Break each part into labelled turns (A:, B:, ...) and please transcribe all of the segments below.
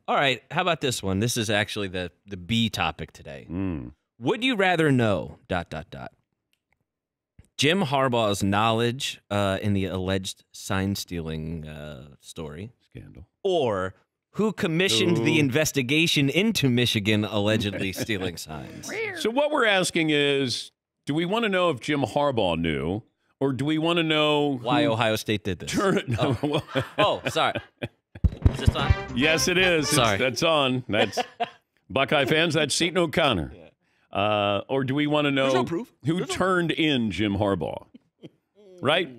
A: All right, how about this one? This is actually the B topic today.
B: Mm.
A: Would you rather know, ... Jim Harbaugh's knowledge in the alleged sign-stealing story,
B: Scandal.
A: or who commissioned the investigation into Michigan allegedly stealing signs?
B: So what we're asking is, do we want to know if Jim Harbaugh knew, or do we want to know
A: Why Ohio State did this? Oh, sorry. Is this on?
B: Yes, it is.
A: Sorry.
B: That's on. That's Buckeye fans. That's Seton O'Connor. Or do we want to know
A: no proof.
B: who turned in Jim Harbaugh? Right?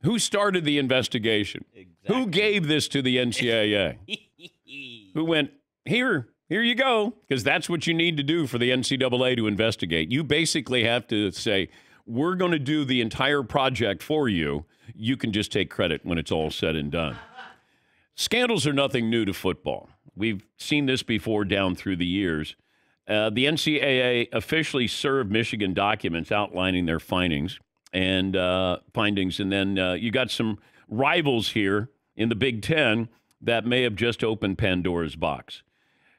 B: Who started the investigation?
A: Exactly.
B: Who gave this to the NCAA? Who went, here you go, because that's what you need to do for the NCAA to investigate. You basically have to say, we're going to do the entire project for you. You can just take credit when it's all said and done. Scandals are nothing new to football. We've seen this before down through the years. The NCAA officially served Michigan documents outlining their findings, and then you got some rivals here in the Big Ten that may have just opened Pandora's box.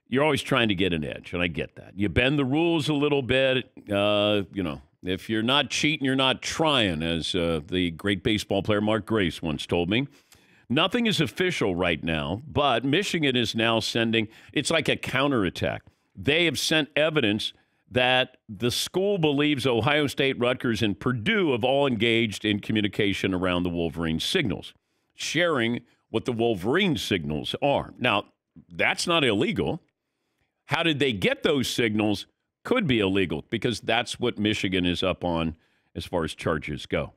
B: You're always trying to get an edge, and I get that. You bend the rules a little bit. If you're not cheating, you're not trying, as the great baseball player Mark Grace once told me. Nothing is official right now, but Michigan is now sending, it's like a counterattack. They have sent evidence that the school believes Ohio State, Rutgers, and Purdue have all engaged in communication around the Wolverine signals, sharing what the Wolverine signals are. Now, that's not illegal. How did they get those signals? Could be illegal, because that's what Michigan is up on as far as charges go.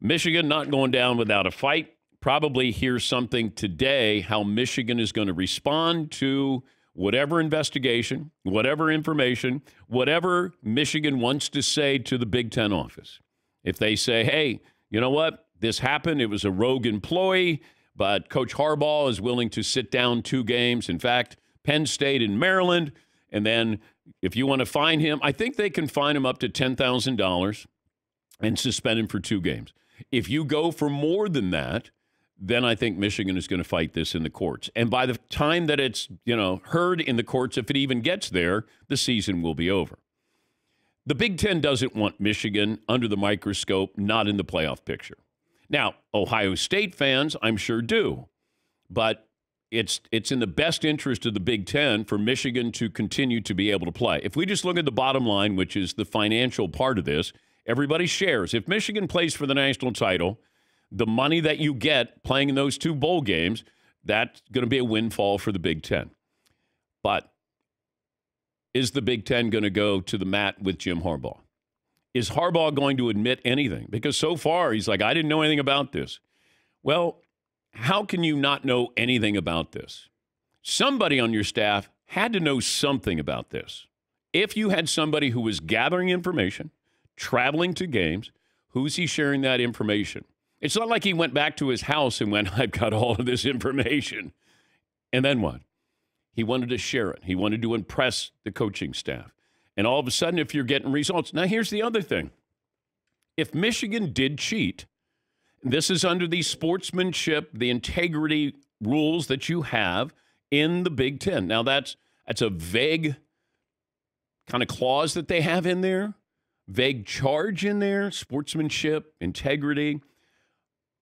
B: Michigan not going down without a fight. Probably hear something today how Michigan is going to respond to whatever investigation, whatever information, whatever Michigan wants to say to the Big Ten office. If they say, hey, you know what? This happened. It was a rogue employee, but Coach Harbaugh is willing to sit down 2 games. In fact, Penn State and Maryland. And then if you want to fine him, I think they can fine him up to $10,000 and suspend him for 2 games. If you go for more than that, then I think Michigan is going to fight this in the courts. And by the time that it's, heard in the courts, if it even gets there, the season will be over. The Big Ten doesn't want Michigan under the microscope, not in the playoff picture. Now, Ohio State fans, I'm sure do. But it's in the best interest of the Big Ten for Michigan to continue to be able to play. If we just look at the bottom line, which is the financial part of this, everybody shares. If Michigan plays for the national title, the money that you get playing in those 2 bowl games, that's going to be a windfall for the Big Ten. But is the Big Ten going to go to the mat with Jim Harbaugh? Is Harbaugh going to admit anything? Because so far, he's like, I didn't know anything about this. Well, how can you not know anything about this? Somebody on your staff had to know something about this. If you had somebody who was gathering information, traveling to games, who's he sharing that information? It's not like he went back to his house and went, I've got all of this information. And then what? He wanted to share it. He wanted to impress the coaching staff. And all of a sudden, if you're getting results. Now, here's the other thing. If Michigan did cheat, this is under the sportsmanship, the integrity rules that you have in the Big Ten. Now, that's a vague kind of clause that they have in there, vague charge in there, sportsmanship, integrity.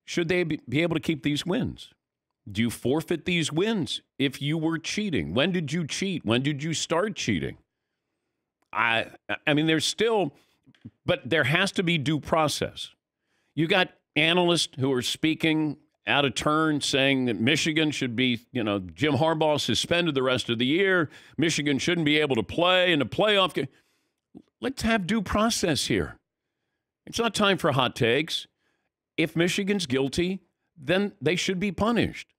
B: Should they be able to keep these wins? Do you forfeit these wins if you were cheating? When did you cheat? When did you start cheating? I mean, there's still, but there has to be due process. You got analysts who are speaking out of turn saying that Michigan should be, Jim Harbaugh suspended the rest of the year. Michigan shouldn't be able to play in a playoff game. Let's have due process here. It's not time for hot takes. If Michigan's guilty, then they should be punished.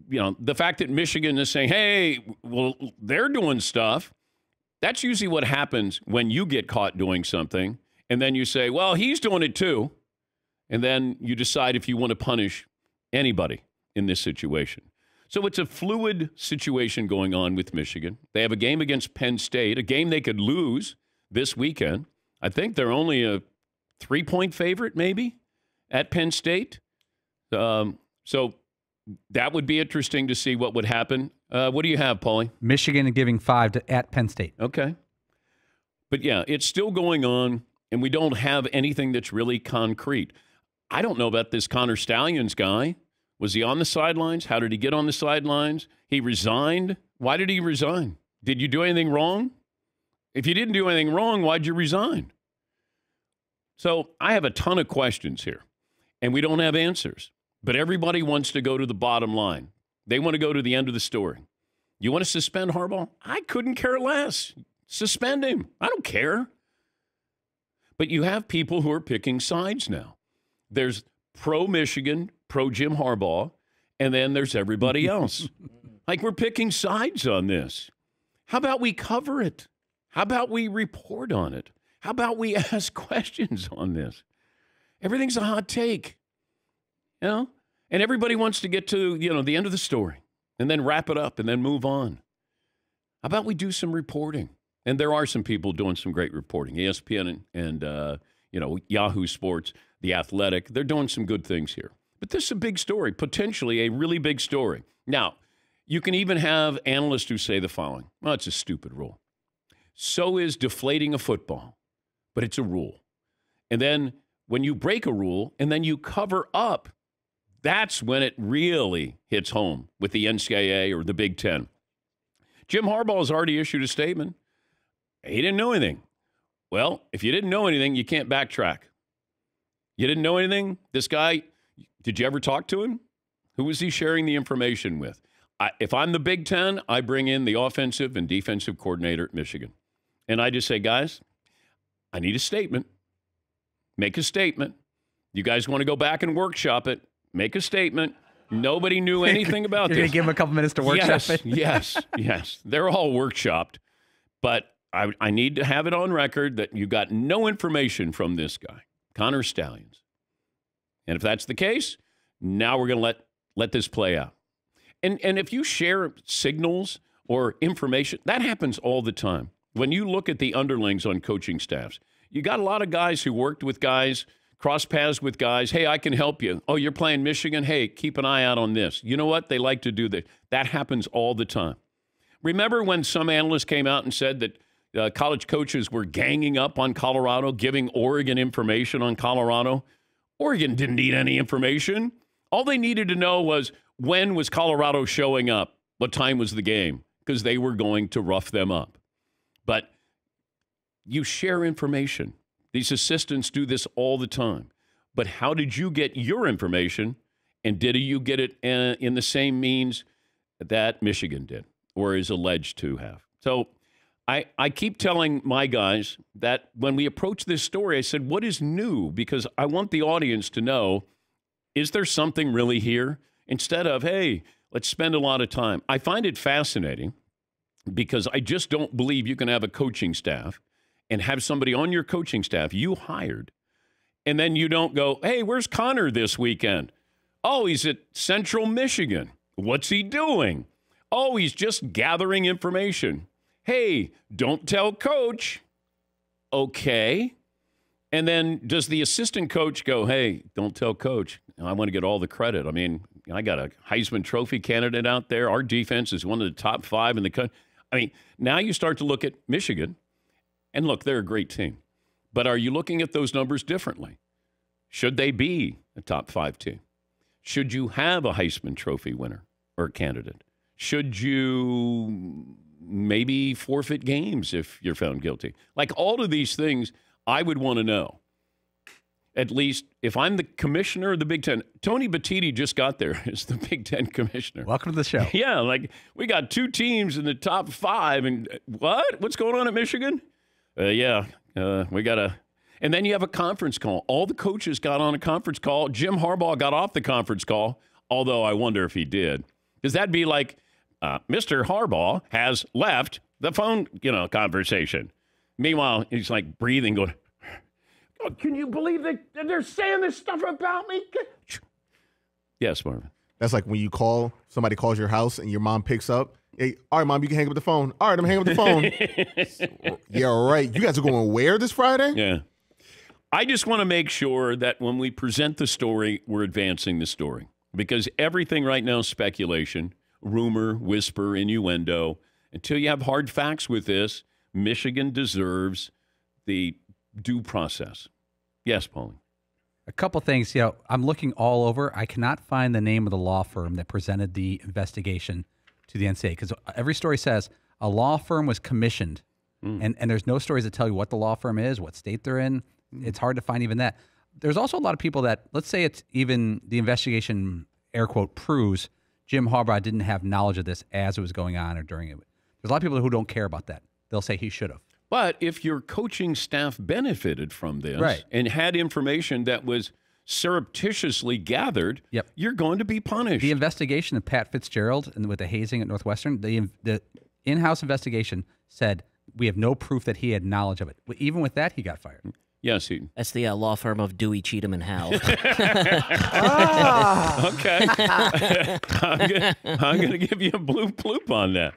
B: The fact that Michigan is saying, hey, well, they're doing stuff, that's usually what happens when you get caught doing something, and then you say, well, he's doing it too, and then you decide if you want to punish anybody in this situation. So it's a fluid situation going on with Michigan. They have a game against Penn State, a game they could lose this weekend. I think they're only a 3-point favorite, maybe, at Penn State. So That would be interesting to see what would happen. What do you have, Paulie?
C: Michigan giving 5 at Penn State.
B: Okay. But, yeah, it's still going on, and we don't have anything that's really concrete. I don't know about this Connor Stallions guy. Was he on the sidelines? How did he get on the sidelines? He resigned. Why did he resign? Did you do anything wrong? If you didn't do anything wrong, why'd you resign? So I have a ton of questions here, and we don't have answers. But everybody wants to go to the bottom line. They want to go to the end of the story. You want to suspend Harbaugh? I couldn't care less. Suspend him. I don't care. But you have people who are picking sides now. There's pro-Michigan, pro-Jim Harbaugh, and then there's everybody else. Like, we're picking sides on this. How about we cover it? How about we report on it? How about we ask questions on this? Everything's a hot take. You know? And everybody wants to get to, the end of the story and then wrap it up and then move on. How about we do some reporting? And there are some people doing some great reporting. ESPN and Yahoo Sports, The Athletic, they're doing some good things here. But this is a big story, potentially a really big story. Now, you can even have analysts who say the following. Well, it's a stupid rule. So is deflating a football, but it's a rule. And then when you break a rule and then you cover up, that's when it really hits home with the NCAA or the Big Ten. Jim Harbaugh has already issued a statement. He didn't know anything. Well, if you didn't know anything, you can't backtrack. You didn't know anything? This guy, did you ever talk to him? Who was he sharing the information with? If I'm the Big Ten, I bring in the offensive and defensive coordinator at Michigan. And I just say, guys, I need a statement. Make a statement. You guys want to go back and workshop it? Make a statement. Nobody knew anything about this.
C: You're going to give him a couple minutes to workshop it?
B: Yes. They're all workshopped. But I need to have it on record that you got no information from this guy, Connor Stallions. And if that's the case, now we're going to let this play out. And if you share signals or information, that happens all the time. When you look at the underlings on coaching staffs, you got a lot of guys who worked with guys, cross paths with guys. Hey, I can help you. Oh, you're playing Michigan? Hey, keep an eye out on this. You know what? They like to do that. That happens all the time. Remember when some analysts came out and said that college coaches were ganging up on Colorado, giving Oregon information on Colorado? Oregon didn't need any information. All they needed to know was when was Colorado showing up? What time was the game? Because they were going to rough them up. But you share information. These assistants do this all the time. But how did you get your information? And did you get it in the same means that Michigan did or is alleged to have? So I keep telling my guys that when we approach this story, I said, what is new? Because I want the audience to know, is there something really here? Instead of, hey, let's spend a lot of time. I find it fascinating because I just don't believe you can have a coaching staff and have somebody on your coaching staff you hired, and then you don't go, hey, where's Connor this weekend? Oh, he's at Central Michigan. What's he doing? Oh, he's just gathering information. Hey, don't tell coach. Okay. And then does the assistant coach go, hey, don't tell coach. I want to get all the credit. I mean, I got a Heisman Trophy candidate out there. Our defense is one of the top 5 in the country. I mean, now you start to look at Michigan, and look, they're a great team. But are you looking at those numbers differently? Should they be a top 5 team? Should you have a Heisman Trophy winner or candidate? Should you maybe forfeit games if you're found guilty? Like all of these things, I would want to know. At least if I'm the commissioner of the Big Ten. Tony Batiti just got there as the Big Ten commissioner.
C: Welcome to the show.
B: Yeah, like we got 2 teams in the top 5. And what? What's going on at Michigan? We got to. And then you have a conference call. All the coaches got on a conference call. Jim Harbaugh got off the conference call, although I wonder if he did. Because that'd be like, Mr. Harbaugh has left the phone, conversation. Meanwhile, he's like breathing, going, oh, can you believe that they're saying this stuff about me? Yes, Marvin.
D: That's like when somebody calls your house and your mom picks up. Hey, all right, Mom, you can hang up the phone. All right, I'm hanging up the phone. Yeah, all right. You guys are going where this Friday?
B: Yeah. I just want to make sure that when we present the story, we're advancing the story. because everything right now is speculation, rumor, whisper, innuendo. Until you have hard facts with this, Michigan deserves the due process. Yes, Pauline.
C: A couple things. I'm looking all over. I cannot find the name of the law firm that presented the investigation to the NCAA, because every story says a law firm was commissioned, and there's no stories that tell you what the law firm is, what state they're in. It's hard to find even that. There's also a lot of people that, let's say it's even the investigation, air quote, proves Jim Harbaugh didn't have knowledge of this as it was going on or during it. There's a lot of people who don't care about that. They'll say he should have.
B: But if your coaching staff benefited from this and had information that was surreptitiously gathered, you're going to be punished.
C: The investigation of Pat Fitzgerald and with the hazing at Northwestern, the in-house investigation said we have no proof that he had knowledge of it. Even with that, he got fired.
B: Yes, Heaton.
E: That's the law firm of Dewey, Cheatham, and Howe.
B: Okay. I'm going to give you a bloop on that.